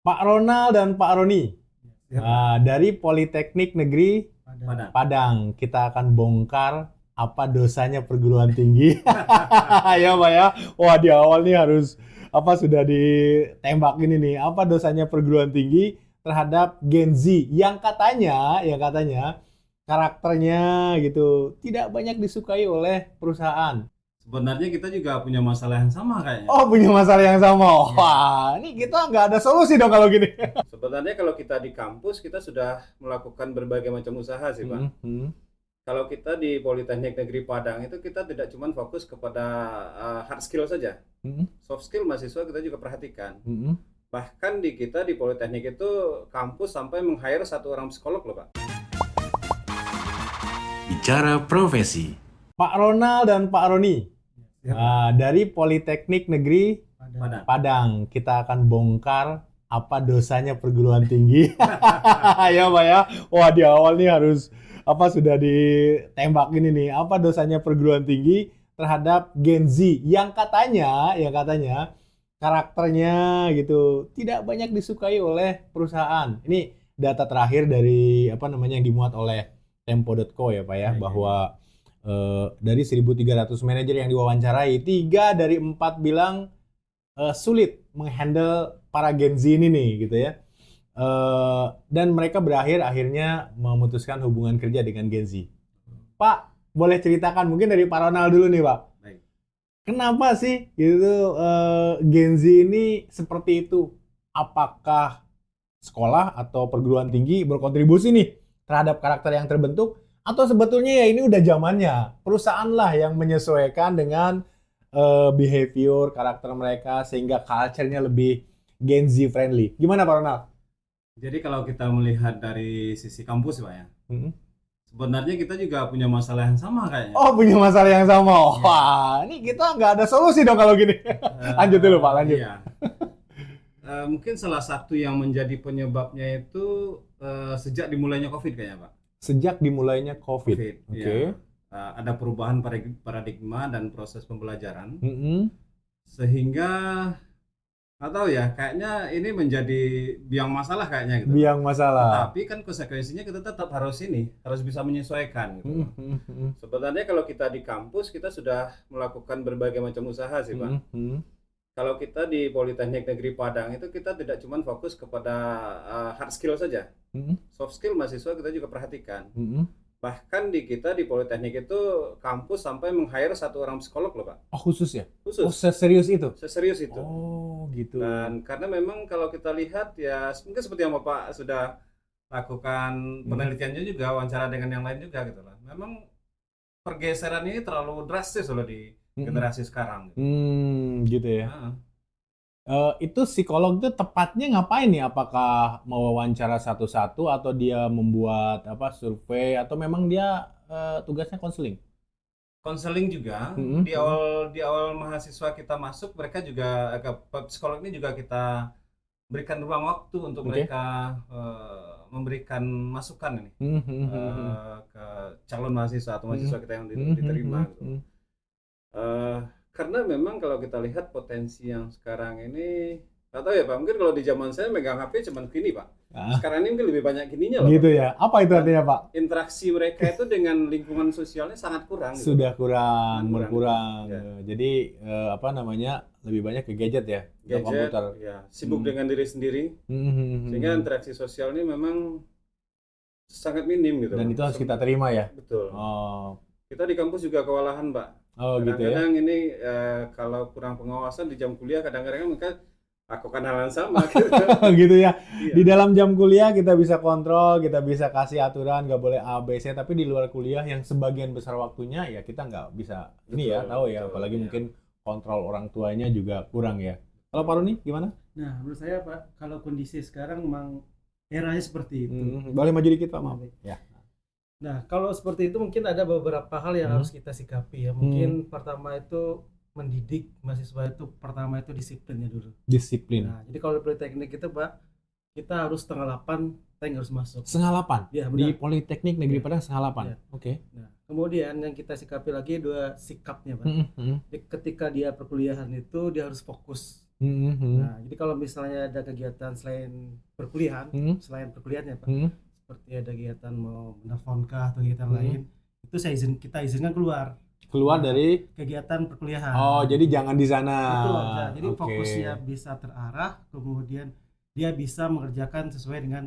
Pak Ronald dan Pak Roni. Siap, Pak. Dari Politeknik Negeri Padang. Padang, kita akan bongkar apa dosanya perguruan tinggi. Ya, Pak ya. Wah, di awal nih harus apa sudah ditembak ini nih. Apa dosanya perguruan tinggi terhadap Gen Z yang katanya karakternya gitu tidak banyak disukai oleh perusahaan. Sebenarnya kita juga punya masalah yang sama kayaknya. Oh, punya masalah yang sama. Iya. Wah, ini kita nggak ada solusi dong kalau gini. Sebenarnya kalau kita di kampus kita sudah melakukan berbagai macam usaha sih, Pak. Kalau kita di Politeknik Negeri Padang itu kita tidak cuma fokus kepada hard skill saja. Soft skill mahasiswa kita juga perhatikan. Bahkan di kita di Politeknik itu kampus sampai meng-hire satu orang psikolog loh, Pak. Bicara profesi. Pak Ronald dan Pak Roni. Siap, Pak. Dari Politeknik Negeri Padang. Padang, kita akan bongkar apa dosanya perguruan tinggi. Ya, Pak ya. Wah, di awal nih harus apa sudah ditembak ini nih. Apa dosanya perguruan tinggi terhadap Gen Z yang katanya karakternya gitu tidak banyak disukai oleh perusahaan. Ini data terakhir dari apa namanya yang dimuat oleh tempo.co ya, Pak ya, bahwa dari 1.300 manajer yang diwawancarai, 3 dari 4 bilang sulit menghandle para Gen Z ini nih gitu ya. Dan mereka akhirnya memutuskan hubungan kerja dengan Gen Z. Pak, boleh ceritakan mungkin dari Pak Ronald dulu nih, Pak. Baik. Kenapa sih gitu Gen Z ini seperti itu? Apakah sekolah atau perguruan tinggi berkontribusi nih terhadap karakter yang terbentuk, atau sebetulnya ya ini udah zamannya perusahaan lah yang menyesuaikan dengan behavior karakter mereka sehingga culture-nya lebih Gen Z friendly. Gimana Pak Ronald? Jadi kalau kita melihat dari sisi kampus, Pak ya, sebenarnya kita juga punya masalah yang sama kayaknya. Oh, punya masalah yang sama. Iya. Wah, ini kita nggak ada solusi dong kalau gini. Lanjut dulu Pak, lanjut. Iya. Mungkin salah satu yang menjadi penyebabnya itu sejak dimulainya COVID kayaknya, Pak. Sejak dimulainya COVID. Oke. Ya. Ada perubahan paradigma dan proses pembelajaran Mm-mm. sehingga nggak tahu ya, kayaknya ini menjadi biang masalah kayaknya gitu. Biang masalah. Tapi kan konsekuensinya kita tetap harus bisa menyesuaikan gitu. Mm-mm. Sebenarnya kalau kita di kampus kita sudah melakukan berbagai macam usaha sih, Pak. Mm-mm. Kalau kita di Politeknik Negeri Padang itu kita tidak cuma fokus kepada hard skill saja. Mm-mm. Soft skill mahasiswa kita juga perhatikan. Mm-mm. Bahkan di kita di Politeknik itu kampus sampai meng-hire satu orang psikolog loh, Pak. Oh, khusus ya? Khusus. Oh, serius itu? Seserius itu. Oh, gitu. Dan karena memang kalau kita lihat ya mungkin seperti yang Bapak sudah lakukan penelitiannya juga, wawancara dengan yang lain juga gitu lah. Memang pergeseran ini terlalu drastis loh di generasi sekarang. Gitu ya. Nah, Itu psikolog itu tepatnya ngapain nih? Apakah mewawancara satu-satu atau dia membuat apa survei atau memang dia tugasnya konseling? konseling juga Mm-mm. di awal mahasiswa kita masuk, mereka juga psikolog ini juga kita berikan ruang waktu untuk Oke. mereka memberikan masukan ini ke calon mahasiswa atau mahasiswa kita yang diterima gitu. Karena memang kalau kita lihat potensi yang sekarang ini, nggak tahu ya Pak, mungkin kalau di zaman saya megang HP cuma gini Pak. Ah, Sekarang ini mungkin lebih banyak gininya loh gitu Pak. ya. Apa itu artinya, Pak? Interaksi mereka itu dengan lingkungan sosialnya sangat kurang gitu. Sudah kurang, berkurang. Ya. Jadi apa namanya? Lebih banyak ke gadget ya, ke Gadget, komputer. ya, sibuk dengan diri sendiri, sehingga interaksi sosial ini memang sangat minim gitu. Dan Pak. itu harus kita terima ya. Betul. Oh, Kita di kampus juga kewalahan Pak. oh gitu ya. Kadang-kadang ini kalau kurang pengawasan di jam kuliah, kadang-kadang mereka lakukan hal yang sama gitu. Gitu ya. Iya. Di dalam jam kuliah kita bisa kontrol, kita bisa kasih aturan, nggak boleh A, B, C. Tapi di luar kuliah yang sebagian besar waktunya ya kita nggak bisa ini ya, Betul, tahu ya. betul, Apalagi iya. mungkin kontrol orang tuanya juga kurang ya. Kalau Pak Roni gimana? Nah, menurut saya Pak, kalau kondisi sekarang memang eranya seperti itu. Boleh maju dikit Pak, maaf. Ya. Nah, kalau seperti itu mungkin ada beberapa hal yang harus kita sikapi ya. Mungkin pertama itu mendidik mahasiswa itu, pertama itu disiplinnya dulu. Disiplin. Nah, jadi kalau di Politeknik itu Pak, kita harus setengah 8 tank harus masuk. 7:30 Ya, di benar. Politeknik Negeri Ya. Padang 7:30. Ya. Oke. Nah, kemudian yang kita sikapi lagi dua sikapnya Pak. Jadi ketika dia perkuliahan itu dia harus fokus. Nah, jadi kalau misalnya ada kegiatan selain perkuliahan, selain perkuliahannya Pak, seperti ada kegiatan mau menelpon kah atau kegiatan lain, itu kita izinkan keluar dari kegiatan perkuliahan. Oh, jadi jangan di sana. Betul, jadi Oke. fokusnya bisa terarah, kemudian dia bisa mengerjakan sesuai dengan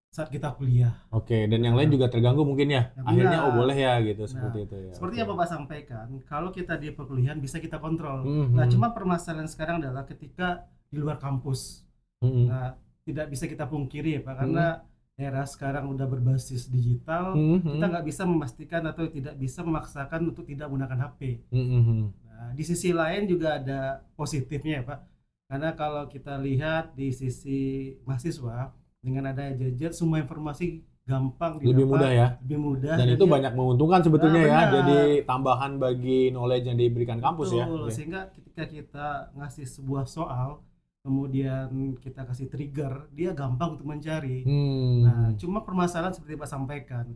saat kita kuliah. Oke, dan yang lain juga terganggu mungkin ya. Ya, Akhirnya benar. boleh ya gitu Nah, seperti itu ya. Seperti Oke. yang Bapak sampaikan, kalau kita di perkuliahan bisa kita kontrol. Mhm. Nah, cuma permasalahan sekarang adalah ketika di luar kampus. Mhm. Nah, tidak bisa kita pungkiri ya Pak, karena era sekarang udah berbasis digital, Mhm. kita nggak bisa memastikan atau tidak bisa memaksakan untuk tidak menggunakan HP. Mhm. Nah, di sisi lain juga ada positifnya ya Pak, karena kalau kita lihat di sisi mahasiswa, dengan adanya gadget semua informasi gampang didapat, Lebih mudah ya. lebih mudah, Dan itu dia- banyak menguntungkan sebetulnya ya. benar. Jadi tambahan bagi knowledge yang diberikan kampus ya. Betul, Oke. sehingga ketika kita ngasih sebuah soal, kemudian kita kasih trigger, dia gampang untuk mencari. Nah, cuma permasalahan seperti Pak sampaikan,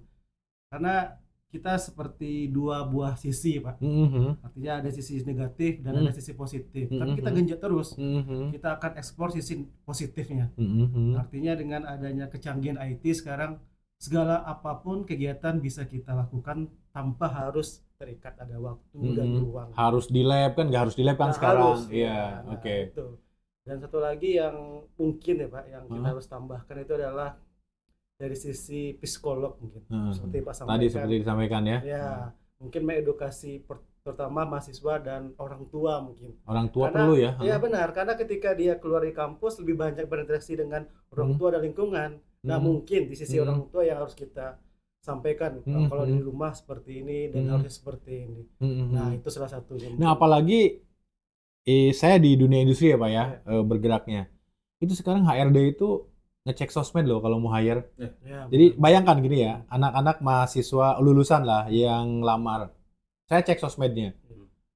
karena kita seperti dua buah sisi Pak, Mhm. artinya ada sisi negatif dan ada sisi positif. Tapi kita genjot terus, Mhm. kita akan eksplor sisi positifnya. Mhm. Artinya dengan adanya kecanggihan IT sekarang, segala apapun kegiatan bisa kita lakukan tanpa harus terikat ada waktu dan ruang. Harus di lab kan? Nggak harus di lab kan Nah, sekarang. harus, Iya, ya. Nah, oke. itu. Dan satu lagi yang mungkin ya Pak, yang kita Hah? harus tambahkan itu adalah dari sisi psikolog mungkin. Hmm. Seperti Pak Tadi sampaikan. seperti disampaikan ya. Ya, mungkin mengedukasi terutama mahasiswa dan orang tua mungkin. Orang tua Karena- perlu ya. Ya benar, karena ketika dia keluar dari kampus lebih banyak berinteraksi dengan orang tua dan lingkungan. Nah, mungkin di sisi orang tua yang harus kita sampaikan, kalau di rumah seperti ini dan harusnya seperti ini. Nah, itu salah satunya. Nah, apalagi saya di dunia industri ya Pak ya, bergeraknya. Itu sekarang HRD itu ngecek sosmed loh kalau mau hire. Ya, Jadi bayangkan gini ya, anak-anak mahasiswa lulusan lah yang lamar. Saya cek sosmednya.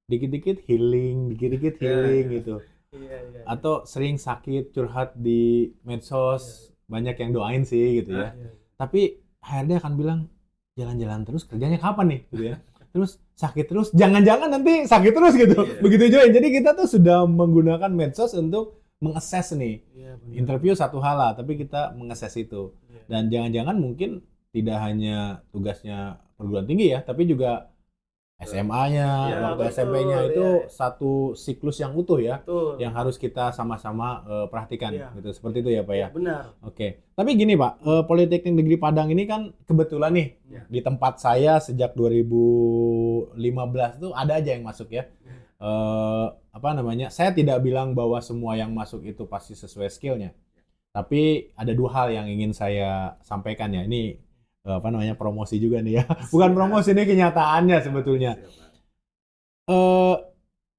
Dikit-dikit healing, dikit-dikit healing gitu. iya. Atau sering sakit, curhat di medsos, banyak yang doain sih gitu ya. Iya. Tapi HRD akan bilang, jalan-jalan terus kerjanya kapan nih gitu ya. Terus sakit terus, jangan-jangan nanti sakit terus gitu. Begitu join. Jadi kita tuh sudah menggunakan medsos untuk mengakses nih. Iya, benar. Interview satu hal lah, tapi kita mengakses itu. Iya. Dan jangan-jangan mungkin tidak hanya tugasnya perguruan tinggi ya, tapi juga SMA-nya, Ya, waktu betul, SMP-nya itu ya. satu siklus yang utuh ya, Betul. yang harus kita sama-sama perhatikan Iya. gitu. Seperti itu ya Pak ya. Benar. Oke. Tapi gini Pak, Politeknik Negeri Padang ini kan kebetulan nih Ya. di tempat saya sejak 2015 tuh ada aja yang masuk ya. Apa namanya? Saya tidak bilang bahwa semua yang masuk itu pasti sesuai skillnya. Tapi ada dua hal yang ingin saya sampaikan ya. Ini apa namanya, promosi juga nih ya. Bukan promosi, ini kenyataannya sebetulnya.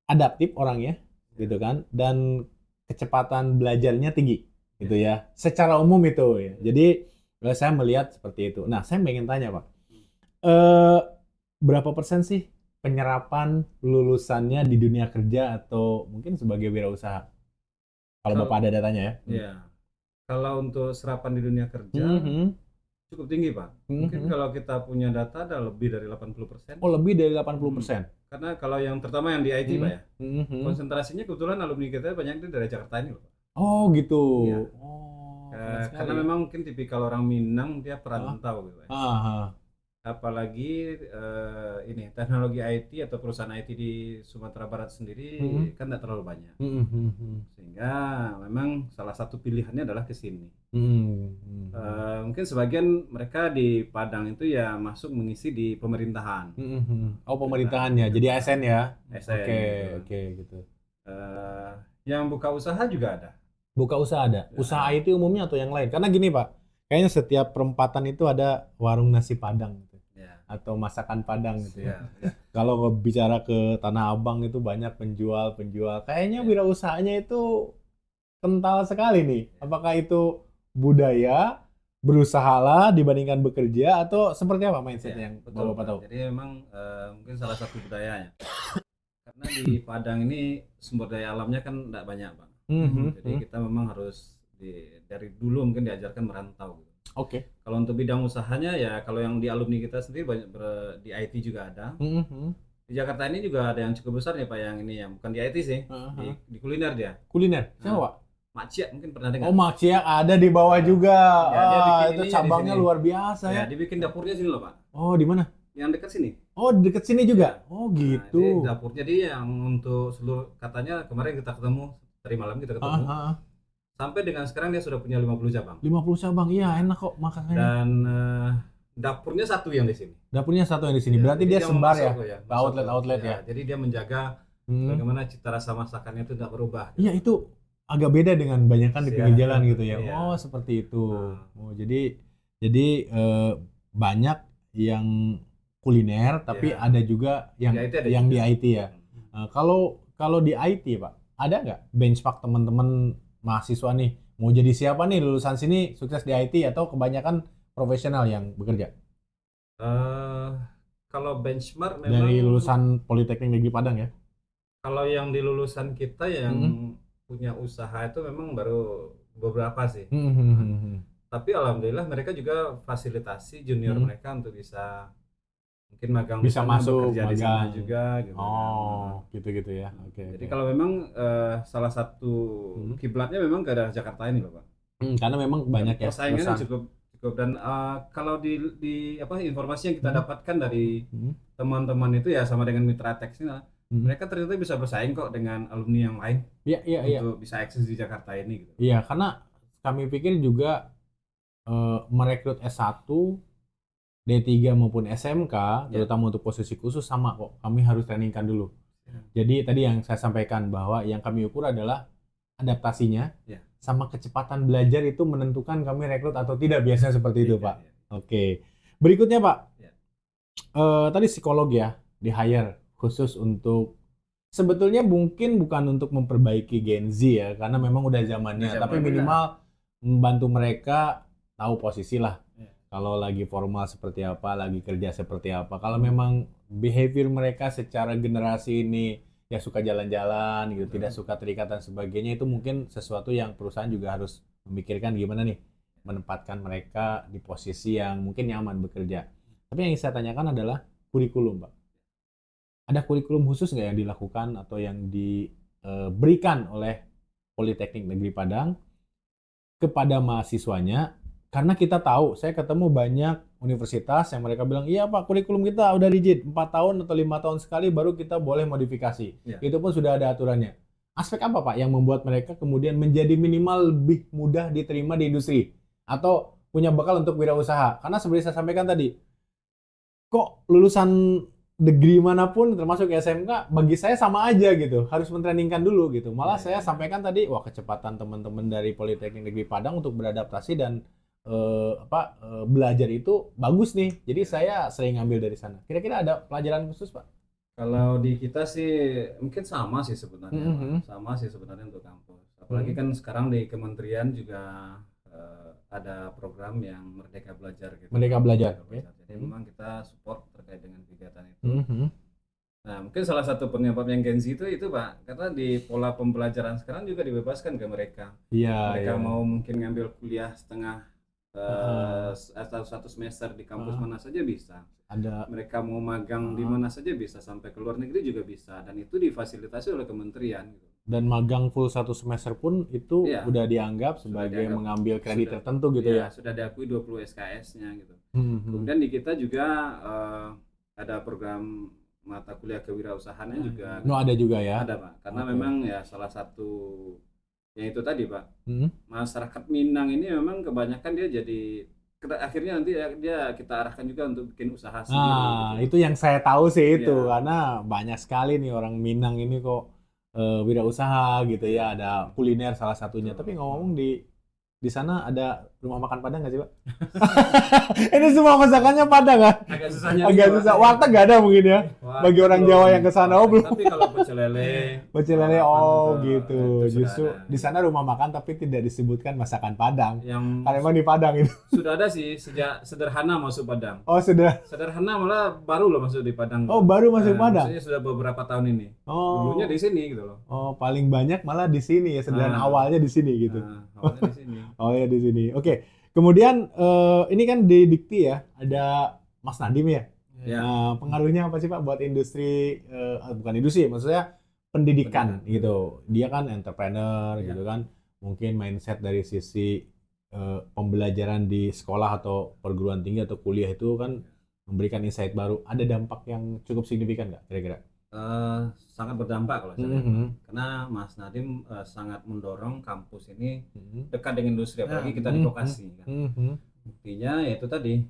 Adaptif orangnya gitu kan, dan kecepatan belajarnya tinggi gitu ya. Secara umum itu ya. Jadi saya melihat seperti itu. Nah, saya pengen tanya Pak, berapa persen sih penyerapan lulusannya di dunia kerja atau mungkin sebagai wirausaha? Kalau Bapak ada datanya ya. Ya. Kalau untuk serapan di dunia kerja cukup tinggi Pak. Mungkin kalau kita punya data ada lebih dari 80%. Oh, lebih dari 80%. Karena kalau yang terutama yang di IT Pak ya, konsentrasinya kebetulan alumni kita banyak itu dari Jakarta ini loh Pak. Oh gitu. Iya. Oh, keren sekali Karena ya. memang mungkin tipikal orang Minang, dia perantau gitu Pak. Apalagi ini teknologi IT atau perusahaan IT di Sumatera Barat sendiri kan tidak terlalu banyak. Sehingga memang salah satu pilihannya adalah ke sini. Mungkin sebagian mereka di Padang itu ya masuk mengisi di pemerintahan. Oh, pemerintahannya. Jadi ASN ya. ASN, Oke, gitu. oke gitu. Yang buka usaha juga ada. Buka usaha ada. Usaha IT umumnya atau yang lain? Karena gini Pak, kayaknya setiap perempatan itu ada warung nasi Padang gitu. Ya. Atau masakan Padang gitu ya. Ya. Kalau bicara ke Tanah Abang itu banyak penjual-penjual. Kayaknya wirausahanya itu kental sekali nih. Apakah itu budaya, berusahalah dibandingkan bekerja, atau seperti apa mindsetnya yang Betul, Bapak tahu? Jadi memang mungkin salah satu budayanya. Karena di Padang ini sumber daya alamnya kan tidak banyak Pak. Jadi kita memang harus dari dulu mungkin diajarkan merantau. Oke. Kalau untuk bidang usahanya ya kalau yang di alumni kita sendiri banyak di IT juga ada. Di Jakarta ini juga ada yang cukup besar nih Pak, yang ini yang bukan di IT sih, di kuliner dia. Kuliner. Siapa, Pak? Makciak mungkin pernah dengar. Oh, Makciak ada di bawah juga. Ya, dia bikin Itu ininya di cabangnya sini. luar biasa ya. Ya, dibikin dapurnya sini loh Pak. Oh, di mana? Yang dekat sini. Oh, deket sini juga. Oh, Nah, gitu. ini dapurnya dia yang untuk seluruh, katanya kemarin kita ketemu, tadi malam kita ketemu. Sampai dengan sekarang dia sudah punya 50 cabang. 50 cabang. Iya, enak kok makannya. Dan dapurnya satu yang di sini. Dapurnya satu yang di sini. Ya, Berarti jadi dia sebar ya. memasok Ke outlet-outlet ya. Jadi dia menjaga bagaimana cita rasa masakannya itu tidak berubah. Iya, itu agak beda dengan banyakan di pinggir jalan gitu ya. Iya. Oh, seperti itu. Oh, jadi banyak yang kuliner, tapi Iya. ada juga yang Di IT ada yang juga. di IT ya. Kalau di IT, Pak, ada nggak benchmark teman-teman mahasiswa nih mau jadi siapa nih lulusan sini sukses di IT atau kebanyakan profesional yang bekerja Kalau benchmark memang dari lulusan Politeknik Negeri Padang ya? kalau yang di lulusan kita yang punya usaha itu memang baru beberapa sih. Tapi alhamdulillah mereka juga fasilitasi junior mereka untuk bisa mungkin magang di Bisa sana, masuk bekerja di sana magang juga gitu. Oh, gitu-gitu ya. Oke. Jadi kalau memang salah satu kiblatnya memang ke daerah Jakarta ini loh Pak. Karena memang banyak ya Persaingannya perusahaan. cukup dan kalau di apa informasi yang kita dapatkan dari teman-teman itu ya sama dengan mitra Teks ini, mereka ternyata bisa bersaing kok dengan alumni yang lain Iya. untuk bisa eksis di Jakarta ini gitu. Iya, karena kami pikir juga merekrut S1, D3 maupun SMK, terutama untuk posisi khusus sama kok. Kami harus trainingkan dulu. Jadi tadi yang saya sampaikan bahwa yang kami ukur adalah adaptasinya sama kecepatan belajar itu menentukan kami rekrut atau tidak, biasanya seperti itu, Pak. Oke. Berikutnya, Pak. Tadi psikolog ya, di hire khusus untuk sebetulnya mungkin bukan untuk memperbaiki Gen Z ya, karena memang udah zamannya, tapi minimal membantu mereka tahu posisi lah. Kalau lagi formal seperti apa, lagi kerja seperti apa. Kalau memang behavior mereka secara generasi ini ya suka jalan-jalan gitu, tidak suka terikat dan sebagainya, itu mungkin sesuatu yang perusahaan juga harus memikirkan gimana nih menempatkan mereka di posisi yang mungkin nyaman bekerja. Tapi yang saya tanyakan adalah kurikulum, Pak. Ada kurikulum khusus nggak yang dilakukan atau yang diberikan oleh Politeknik Negeri Padang kepada mahasiswanya? Karena kita tahu, saya ketemu banyak universitas yang mereka bilang, iya Pak, kurikulum kita udah rigid, 4 tahun atau 5 tahun sekali baru kita boleh modifikasi. Itu pun sudah ada aturannya. Aspek apa Pak yang membuat mereka kemudian menjadi minimal lebih mudah diterima di industri? Atau punya bekal untuk wirausaha? Karena seperti saya sampaikan tadi, kok lulusan degree manapun termasuk SMK bagi saya sama aja gitu, harus mentrainingkan dulu gitu. Malah saya sampaikan tadi, wah kecepatan teman-teman dari Politeknik Negeri Padang untuk beradaptasi dan belajar itu bagus nih. Jadi saya sering ngambil dari sana. Kira-kira ada pelajaran khusus, Pak? Kalau di kita sih mungkin sama sih sebenarnya, sama sih sebenarnya untuk kampus. Apalagi kan sekarang di kementerian juga ada program yang Merdeka Belajar gitu. Merdeka Belajar. Jadi memang kita support terkait dengan kegiatan itu. Nah, mungkin salah satu penyebab yang Gen Z itu Pak, karena di pola pembelajaran sekarang juga dibebaskan ke mereka. Iya. Mereka mau mungkin ngambil kuliah setengah atau 1 semester di kampus mana saja bisa. Mereka mau magang di mana saja bisa, sampai ke luar negeri juga bisa, dan itu difasilitasi oleh kementerian gitu. Dan magang full 1 semester pun itu udah dianggap sebagai mengambil kredit tertentu gitu ya. Sudah diakui 20 SKS-nya gitu. Kemudian di kita juga ada program mata kuliah kewirausahaannya juga. Ada juga ya. Ada Pak, karena memang ya salah satu yang itu tadi Pak, masyarakat Minang ini memang kebanyakan dia jadi akhirnya nanti dia kita arahkan juga untuk bikin usaha sendiri. Nah, itu yang saya tahu sih itu, karena banyak sekali nih orang Minang ini kok wirausaha gitu ya, ada kuliner salah satunya. Tapi ngomong di sana ada rumah makan Padang nggak sih Pak? Ini semua masakannya Padang kan? Agak susah. Warteg nggak ada mungkin ya? Bagi orang Jawa yang ke sana. Oh belum. Tapi kalau pecel lele. Gitu. Justru di sana rumah makan tapi tidak disebutkan masakan Padang. Karena emang di Padang itu. Sudah ada sih sejak sederhana masuk Padang. Oh sudah. Sederhana malah baru loh masuk di Padang. Oh baru masuk Padang. Maksudnya sudah beberapa tahun ini. Dulunya di sini gitu loh. Oh paling banyak malah di sini ya, sederhana awalnya di sini gitu. Awalnya di sini. Oh ya di sini. Oke. Kemudian ini kan di Dikti ya, ada Mas Nadim ya. Ya. Pengaruhnya apa sih Pak buat industri, bukan industri, maksudnya pendidikan gitu. Dia kan entrepreneur gitu kan. Mungkin mindset dari sisi pembelajaran di sekolah atau perguruan tinggi atau kuliah itu kan memberikan insight baru. Ada dampak yang cukup signifikan nggak kira-kira? Sangat berdampak kalau saya lihat. Karena Mas Nadiem sangat mendorong kampus ini dekat dengan industri, apalagi kita di vokasi kan. Buktinya yaitu tadi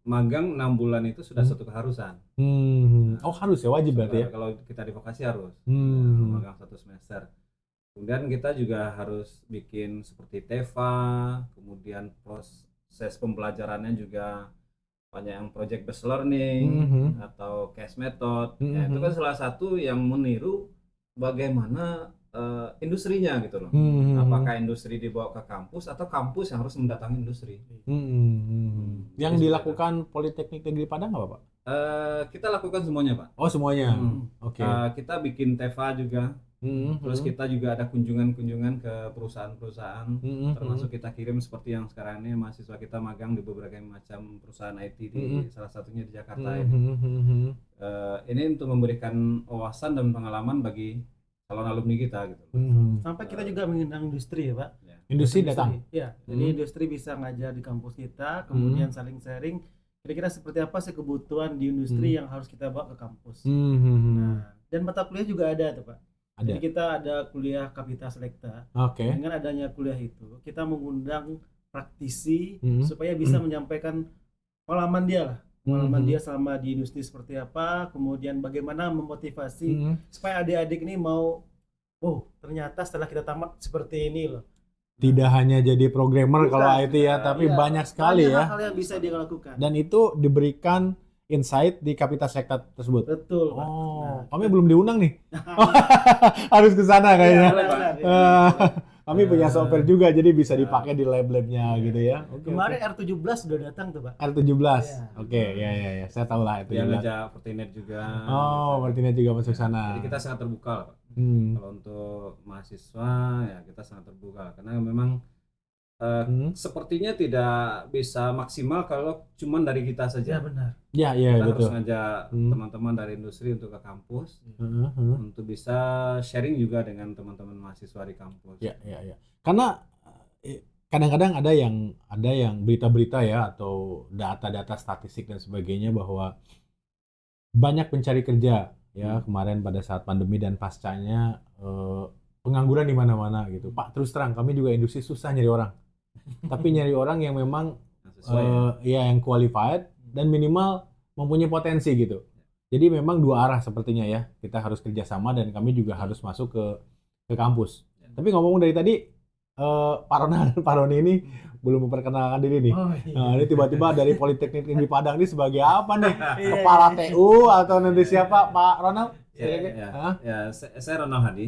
magang 6 bulan itu sudah satu keharusan. Oh harus ya, wajib berarti ya? Kalau kita di vokasi harus magang 1 semester. Kemudian kita juga harus bikin seperti TEVA, kemudian proses pembelajarannya juga banyak yang project based learning atau case method. Ya, itu kan salah satu yang meniru bagaimana industrinya gitu loh. Apakah industri dibawa ke kampus atau kampus yang harus mendatangi industri. Yang dilakukan Politeknik Negeri Padang apa Pak? Kita lakukan semuanya Pak. Oh semuanya. Oke. Kita bikin TEVA juga. Terus kita juga ada kunjungan-kunjungan ke perusahaan-perusahaan, termasuk kita kirim seperti yang sekarang ini mahasiswa kita magang di beberapa macam perusahaan IT di salah satunya di Jakarta ini. Ini untuk memberikan wawasan dan pengalaman bagi calon alumni kita gitu. Sampai kita juga mengundang industri ya Pak. Industri datang. Ya, jadi industri bisa ngajar di kampus kita, kemudian saling sharing. Kira-kira seperti apa sih kebutuhan di industri yang harus kita bawa ke kampus. Nah, dan mata kuliah juga ada tuh Pak. Jadi kita ada kuliah Kapita Selekta. Dengan adanya kuliah itu, kita mengundang praktisi supaya bisa menyampaikan pengalaman dia lah. Pengalaman dia selama di industri seperti apa, kemudian bagaimana memotivasi supaya adik-adik ini mau, ternyata setelah kita tamat seperti ini loh. Tidak hanya jadi programmer kalau IT ya, tapi banyak sekali ya. Hal yang bisa dia lakukan. Dan itu diberikan insight di Kapita Selekta tersebut. Betul. Oh, kami belum diundang nih. Harus ke sana kayaknya. Kami punya software juga, jadi bisa dipakai di lab-labnya gitu ya. Kemarin R17 sudah datang tuh Pak. R17. Oke, ya. Saya tahu lah itu. Yang ngajak Fortinet juga. Oh, Fortinet juga masuk sana. Jadi kita sangat terbuka Pak. Kalau untuk mahasiswa ya kita sangat terbuka karena memang sepertinya tidak bisa maksimal kalau cuma dari kita saja. Ya benar. Ya, Kita betul. harus ngajak teman-teman dari industri untuk ke kampus untuk bisa sharing juga dengan teman-teman mahasiswa di kampus. Ya. Karena kadang-kadang ada yang berita-berita ya atau data-data statistik dan sebagainya bahwa banyak pencari kerja ya kemarin pada saat pandemi dan pascanya pengangguran di mana-mana gitu. Pak, terus terang kami juga industri susah nyari orang. Tapi nyari orang yang memang yang qualified dan minimal mempunyai potensi gitu. Jadi memang dua arah sepertinya ya. Kita harus kerjasama dan kami juga harus masuk ke kampus. Tapi ngomong dari tadi Pak Ronald dan Pak Roni ini belum memperkenalkan diri nih. Ini tiba-tiba dari Politeknik Negeri Padang ini sebagai apa nih? Kepala TU atau nanti siapa Pak Ronald? Saya Ronald Hadi.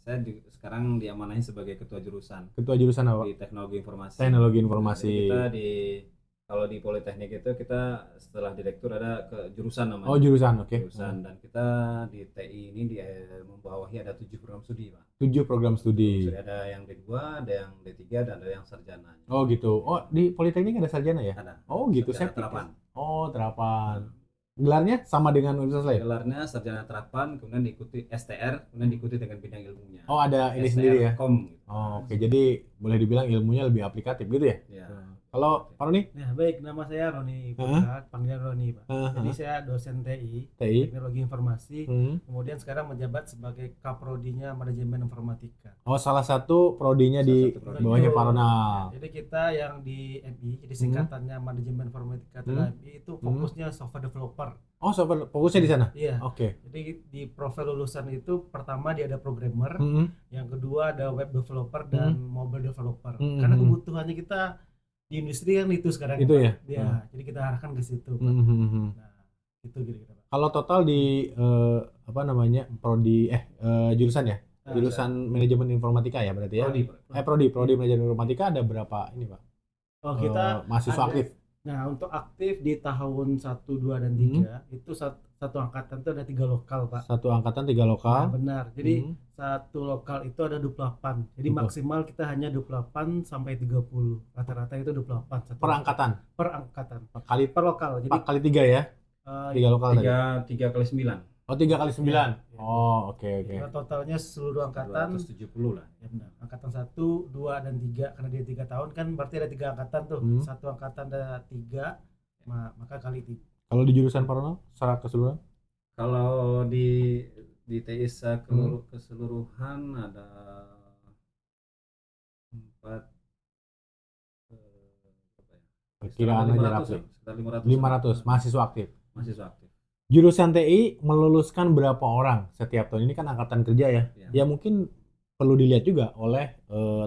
Saya sekarang diamanahi sebagai ketua jurusan. Ketua jurusan apa? Di teknologi informasi. Teknologi informasi. Jadi kita kalau di Politeknik itu kita setelah direktur ada ke jurusan namanya. Oh jurusan, oke. Jurusan dan kita di TI ini membawahi ada 7 program studi Pak. 7 program studi. Ada yang D2, ada yang D3 dan ada yang sarjana. Oh gitu. Oh di Politeknik ada sarjana ya? Ada. Oh gitu. Sarjana terapan. Oh terapan. Gelarnya sama dengan universitas lain? Gelarnya sarjana terapan, kemudian diikuti STR, kemudian diikuti dengan bidang ilmunya. Oh ada ini STR sendiri ya? Kom. Oh, oke. Jadi boleh dibilang ilmunya lebih aplikatif gitu ya? Ya. Kalau Pak Roni? Ya baik, nama saya Roni Putra, panggilan Roni Pak. Jadi saya dosen TI, Teknologi Informasi, kemudian sekarang menjabat sebagai Kaprodinya Manajemen Informatika. Oh salah satu prodinya di bawahnya Pak Ronald. Jadi kita yang di MI, jadi singkatannya Manajemen Informatika MI itu fokusnya software developer. Oh software fokusnya di sana? Iya. Oke. Jadi di profil lulusan itu pertama dia ada programmer, yang kedua ada web developer dan mobile developer. Karena kebutuhannya kita di industri kan itu sekarang itu ya? Jadi kita arahkan ke situ Pak. Nah itu kira-kira Pak. Kalau total di prodi jurusan ya? Jurusan manajemen informatika ya berarti ya? Prodi manajemen informatika ada berapa ini Pak? Oh kita mahasiswa aktif? Nah untuk aktif di tahun 1, 2, dan 3 itu satu angkatan itu ada 3 lokal, Pak. Satu angkatan 3 Nah, lokal. benar. Jadi Hmm. satu lokal itu ada 28. Jadi Betul. maksimal kita hanya 28 sampai 30. Rata-rata itu 28 satu Per angkatan. per angkatan. Kali Per lokal. Jadi 4 kali 3 ya. 3 lokal tadi. 3 kali 9. Oh, 3 kali 9. Iya. Oh, oke oke. Karena totalnya seluruh angkatan 270 lah. ya benar. Angkatan 1, 2 dan 3 karena dia 3 tahun kan berarti ada 3 angkatan tuh. Hmm. Satu angkatan ada 3 maka kali 3. Kalau di jurusan Pak Ronald secara keseluruhan? Kalau di TISA keseluruhan ada 4 Perkiraan aja rapi. sekitar 500. 500 mahasiswa aktif. Mahasiswa aktif. Jurusan TI meluluskan berapa orang setiap tahun? Ini kan angkatan kerja ya. Ya. Ya mungkin perlu dilihat juga oleh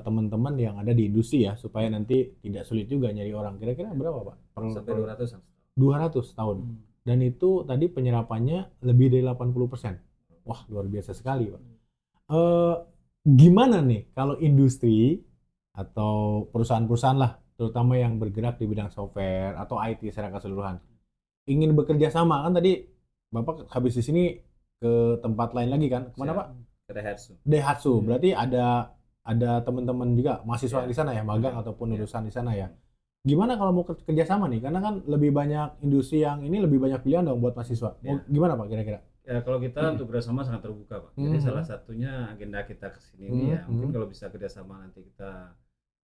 teman-teman yang ada di industri ya, supaya nanti tidak sulit juga nyari orang. Kira-kira berapa, Pak? Sampai 200. 200 tahun. Dan itu tadi penyerapannya lebih dari 80%. Wah, luar biasa sekali, Pak. Gimana nih kalau industri atau perusahaan-perusahaan lah, terutama yang bergerak di bidang software atau IT secara keseluruhan, ingin bekerja sama, kan tadi Bapak habis di sini ke tempat lain lagi kan? Kemana, Siap. Pak? Ke Daihatsu. Daihatsu. Berarti ada teman-teman juga mahasiswa Ya. di sana ya, magang ataupun Ya. lulusan di sana ya. Gimana kalau mau kerja sama nih? Karena kan lebih banyak industri yang ini lebih banyak pilihan dong buat mahasiswa. Mau gimana, Pak, kira-kira? Ya, kalau kita untuk kerjasama sangat terbuka, Pak. Jadi salah satunya agenda kita ke sini ini ya, mungkin kalau bisa kerjasama nanti kita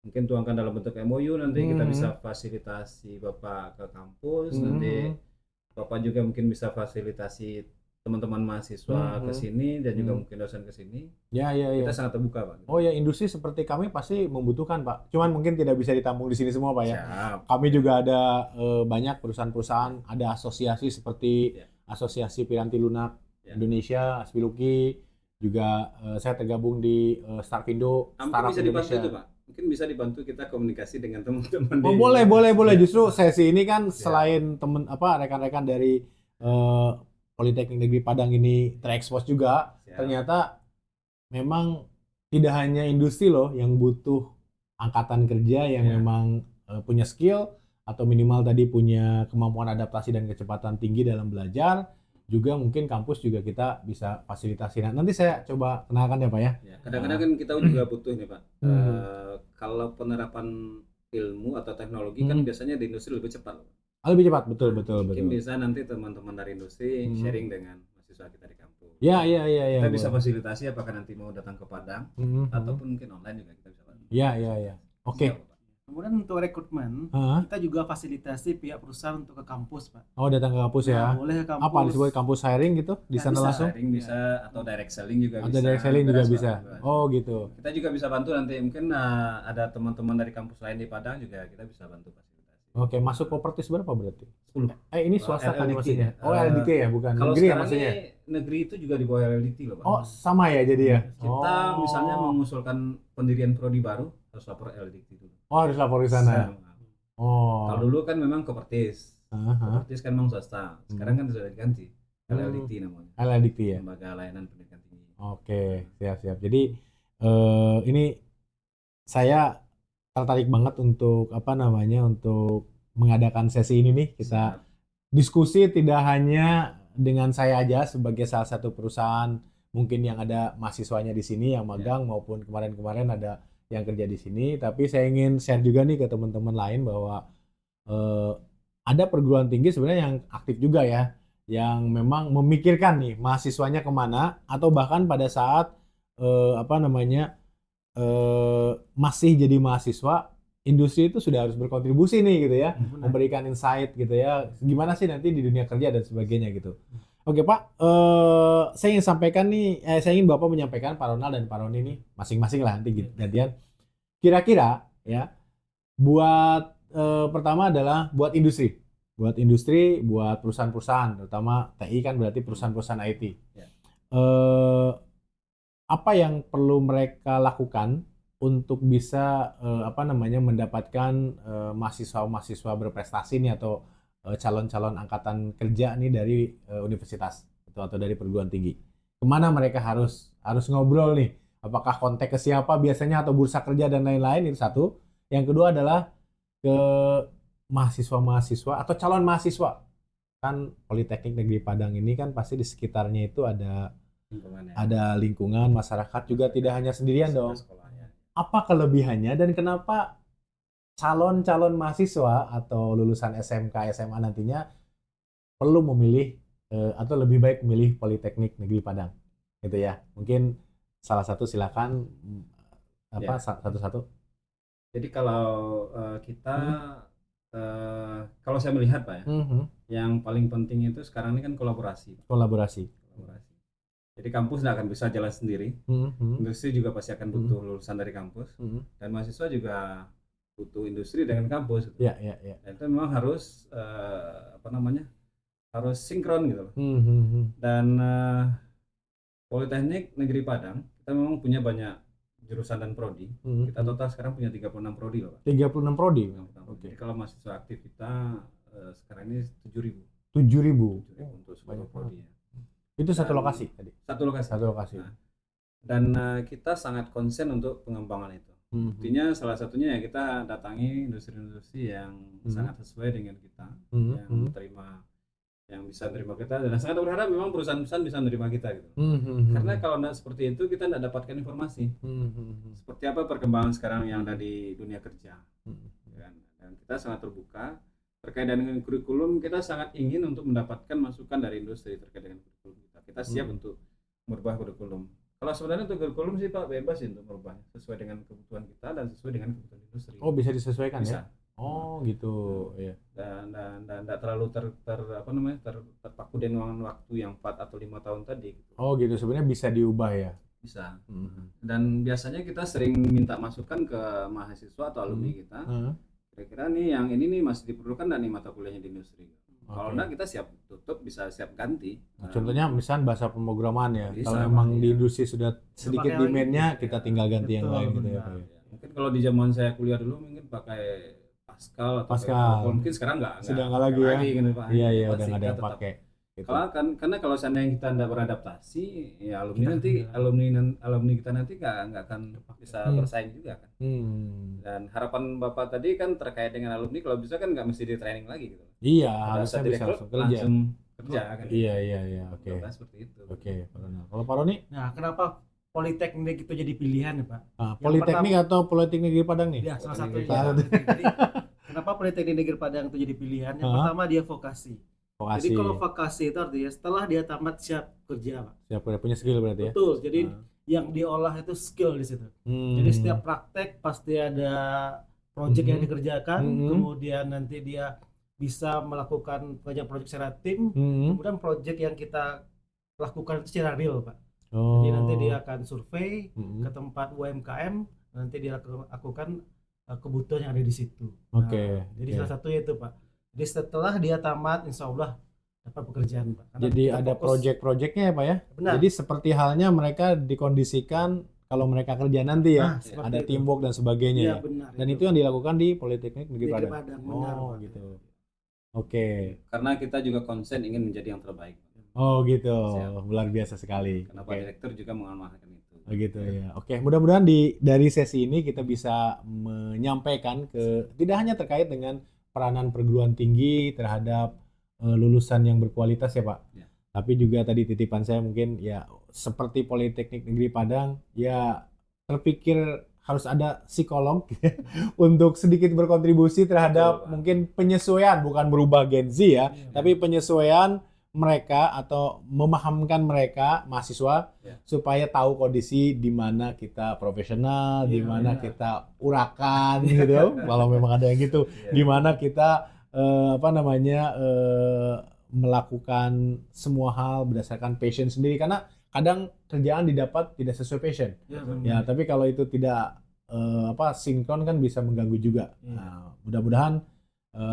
mungkin tuangkan dalam bentuk MOU, nanti kita bisa fasilitasi Bapak ke kampus, nanti Bapak juga mungkin bisa fasilitasi teman-teman mahasiswa ke sini dan juga mungkin dosen ke sini. Ya. Kita sangat terbuka, Pak. Oh ya, industri seperti kami pasti membutuhkan, Pak. Cuman mungkin tidak bisa ditampung di sini semua, Pak ya. Siap. Kami juga ada banyak perusahaan-perusahaan, ada asosiasi seperti Ya. Asosiasi Piranti Lunak Ya. Indonesia, Aspiluki, juga saya tergabung di Starfindo, Mungkin Startup bisa dibantu Indonesia. itu, Pak. Mungkin bisa dibantu kita komunikasi dengan teman-teman Oh, di boleh. Justru sesi ini kan Siap. selain rekan-rekan dari Politeknik Negeri Padang ini terekspos juga, Siap. ternyata memang tidak hanya industri loh yang butuh angkatan kerja yang Ya. memang punya skill atau minimal tadi punya kemampuan adaptasi dan kecepatan tinggi dalam belajar, juga mungkin kampus juga kita bisa fasilitasi. Nah, nanti saya coba kenalkan ya, Pak ya. Ya, kadang-kadang kan kita juga butuh nih, Pak. Kalau penerapan ilmu atau teknologi kan biasanya di industri lebih cepat, Pak. Lebih cepat, betul. Mungkin bisa nanti teman-teman dari industri sharing dengan mahasiswa kita di kampus. Ya. Kita bisa boleh. fasilitasi apakah nanti mau datang ke Padang ataupun mungkin online juga kita bisa bantu. Ya. Oke. Siap, Pak. Kemudian untuk rekrutmen, Hah? kita juga fasilitasi pihak perusahaan untuk ke kampus, Pak. Oh, datang ke kampus ya. Nah, boleh ke kampus. Apa disebut kampus hiring gitu di Ya, sana bisa. langsung? Sharing bisa atau direct selling juga Ada bisa. direct selling juga Beres, Pak. bisa. Beres. Oh, gitu. Kita juga bisa bantu nanti mungkin ada teman-teman dari kampus lain di Padang juga kita bisa bantu fasilitasi. Oke, masuk propertis berapa berarti? 10. Ini swasta kan LLDT. maksudnya? Oh, LDT ya, bukan Kalau negeri ya sekarang maksudnya? ini negeri itu juga di bawah LLDT loh, Pak. Oh, sama ya jadi ya? Kita Oh. misalnya mengusulkan pendirian prodi baru harus lapor LLDT dulu. Oh, harus lapor di sana. Oh. Kalau dulu kan memang Kopertis. Aha. Kopertis kan memang swasta. Sekarang kan sudah diganti. LLDT namanya. LDT ya. Lembaga Layanan Pendidikan Tinggi. Oke, siap. Jadi ini saya tertarik banget untuk untuk mengadakan sesi ini nih. Kita diskusi tidak hanya dengan saya aja sebagai salah satu perusahaan mungkin yang ada mahasiswanya di sini yang magang maupun kemarin-kemarin ada yang kerja di sini, tapi saya ingin share juga nih ke teman-teman lain bahwa ada perguruan tinggi sebenarnya yang aktif juga ya, yang memang memikirkan nih mahasiswanya kemana, atau bahkan pada saat masih jadi mahasiswa, industri itu sudah harus berkontribusi nih gitu ya, memberikan insight gitu ya, gimana sih nanti di dunia kerja dan sebagainya gitu. Oke Pak, saya ingin sampaikan nih, saya ingin Bapak menyampaikan, Pak Ronald dan Pak Roni nih masing-masing lah nanti gantian. Kira-kira ya, buat pertama adalah buat industri, buat perusahaan-perusahaan, terutama TI kan berarti perusahaan-perusahaan IT. Ya. Apa yang perlu mereka lakukan untuk bisa mendapatkan mahasiswa-mahasiswa berprestasi nih atau calon-calon angkatan kerja nih dari universitas atau dari perguruan tinggi. Kemana mereka harus ngobrol nih? Apakah kontak ke siapa biasanya atau bursa kerja dan lain-lain, itu satu. Yang kedua adalah ke mahasiswa-mahasiswa atau calon mahasiswa. kan Politeknik Negeri Padang ini kan pasti di sekitarnya itu ada lingkungannya. lingkungan, masyarakat juga tidak hanya sendirian dong. Sekolahnya. Apa kelebihannya dan kenapa calon-calon mahasiswa atau lulusan SMK, SMA nantinya perlu memilih atau lebih baik memilih Politeknik Negeri Padang, gitu ya? Mungkin salah satu silakan Ya. satu-satu. Jadi kalau kita kalau saya melihat Pak ya, yang paling penting itu sekarang ini kan kolaborasi. Kolaborasi. Jadi kampus tidak akan bisa jalan sendiri. Industri juga pasti akan butuh lulusan dari kampus. Dan mahasiswa juga butuh industri dengan kampus. Ya. Dan itu memang harus harus sinkron gitu loh. Dan Politeknik Negeri Padang kita memang punya banyak jurusan dan prodi. Kita total sekarang punya 36 prodi loh Pak. 36 prodi. Oke. Jadi kalau mahasiswa aktif kita sekarang ini 7.000. 7.000. Untuk seluruh prodi ya. Itu satu lokasi tadi. Satu lokasi. Satu lokasi. Nah, dan kita sangat konsen untuk pengembangan itu. Buktinya salah satunya ya kita datangi industri-industri yang sangat sesuai dengan kita, yang bisa menerima kita, dan sangat berharap memang perusahaan-perusahaan bisa menerima kita gitu. Karena kalau tidak seperti itu kita tidak dapatkan informasi. Seperti apa perkembangan sekarang yang ada di dunia kerja. Dan kita sangat terbuka terkait dengan kurikulum. Kita sangat ingin untuk mendapatkan masukan dari industri terkait dengan kurikulum kita. Kita siap untuk merubah kurikulum. Kalau sebenarnya untuk kurikulum sih Pak bebas sih untuk merubah sesuai dengan kebutuhan kita dan sesuai dengan kebutuhan industri. Oh, bisa disesuaikan bisa. Ya? Oh, gitu. Ya. Dan tidak terlalu terpaku dengan waktu yang 4 atau 5 tahun tadi gitu. Oh, gitu. Sebenarnya bisa diubah ya. Bisa. Dan biasanya kita sering minta masukan ke mahasiswa atau alumni kita. Kira-kira nih yang ini nih masih diperlukan dan nih mata kuliahnya di industri. Kalau enggak kita siap tutup, bisa siap ganti. Contohnya misalnya bahasa pemrograman ya. Bisa, kalau memang ya. di industri sudah sedikit demand-nya, kita tinggal ganti yang lain gitu ya. Mungkin kalau di zaman saya kuliah dulu mungkin pakai Pascal atau Pascal. mungkin sekarang Sudah nggak lagi ya. gitu, Pak. Iya, Pasti udah nggak ada yang kita tetap. pakai. Gitu. Karena kalau seandainya kita tidak beradaptasi, ya alumni kita nanti nggak akan bisa bersaing juga kan. Dan harapan Bapak tadi kan terkait dengan alumni, kalau bisa kan nggak mesti di training lagi gitu. Iya, harusnya bisa langsung kerja. Langsung kerja kan. Iya, oke. Seperti itu. Oke, Pak Ronald. Kalau Pak Roni? Nah, kenapa Politeknik itu jadi pilihan ya Pak? Politeknik atau Politeknik Negeri Padang nih? Ya, salah satu. Politeknik. Jadi, kenapa Politeknik Negeri Padang itu jadi pilihan? Yang pertama dia vokasi. Jadi kalau vokasi itu artinya setelah dia tamat siap kerja Pak. Siap punya skill berarti ya? Betul, jadi yang diolah itu skill di situ. Jadi setiap praktek pasti ada project yang dikerjakan, kemudian nanti dia bisa melakukan proyek secara tim, kemudian project yang kita lakukan itu secara real Pak. Jadi nanti dia akan survei ke tempat UMKM, nanti dia lakukan kebutuhan yang ada di situ. Jadi salah satunya itu Pak. Jadi setelah dia tamat, insya Allah dapat pekerjaan Pak. Karena jadi ada project-projectnya ya Pak ya? Benar. Jadi seperti halnya mereka dikondisikan kalau mereka kerja nanti ya, ada teamwork dan sebagainya ya. Benar, dan itu yang dilakukan di Politeknik Negeri Padang. Benar, oh Pak. gitu. Oke. Karena kita juga konsen ingin menjadi yang terbaik. Oh gitu. Siap. Luar biasa sekali. Kenapa direktur juga mengamalkan itu. Oh gitu ya. Oke, mudah-mudahan dari sesi ini kita bisa menyampaikan tidak hanya terkait dengan peranan perguruan tinggi terhadap lulusan yang berkualitas ya Pak. Ya. Tapi juga tadi titipan saya mungkin ya seperti Politeknik Negeri Padang ya terpikir harus ada psikolog untuk sedikit berkontribusi terhadap mungkin penyesuaian, bukan berubah Gen Z ya, tapi penyesuaian mereka atau memahamkan mereka mahasiswa supaya tahu kondisi di mana kita profesional, di mana kita urakan gitu. Kalau memang ada yang gitu, di mana kita melakukan semua hal berdasarkan passion sendiri, karena kadang kerjaan didapat tidak sesuai passion. Ya, tapi kalau itu tidak sinkron kan bisa mengganggu juga. Nah, mudah-mudahan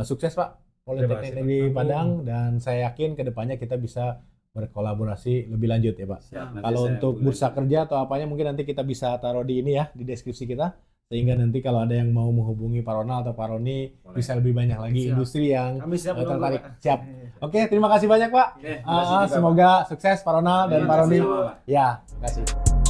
sukses Pak Politeknik Negeri Padang, dan saya yakin kedepannya kita bisa berkolaborasi lebih lanjut ya Pak. Kalau untuk bursa kerja atau apanya mungkin nanti kita bisa taruh di ini ya, di deskripsi kita, sehingga nanti kalau ada yang mau menghubungi Pak Ronald atau Pak Roni bisa lebih banyak lagi industri yang tertarik. Siap. Oke, terima kasih banyak Pak. Semoga sukses Pak Ronald dan Pak Roni. Ya, terima kasih.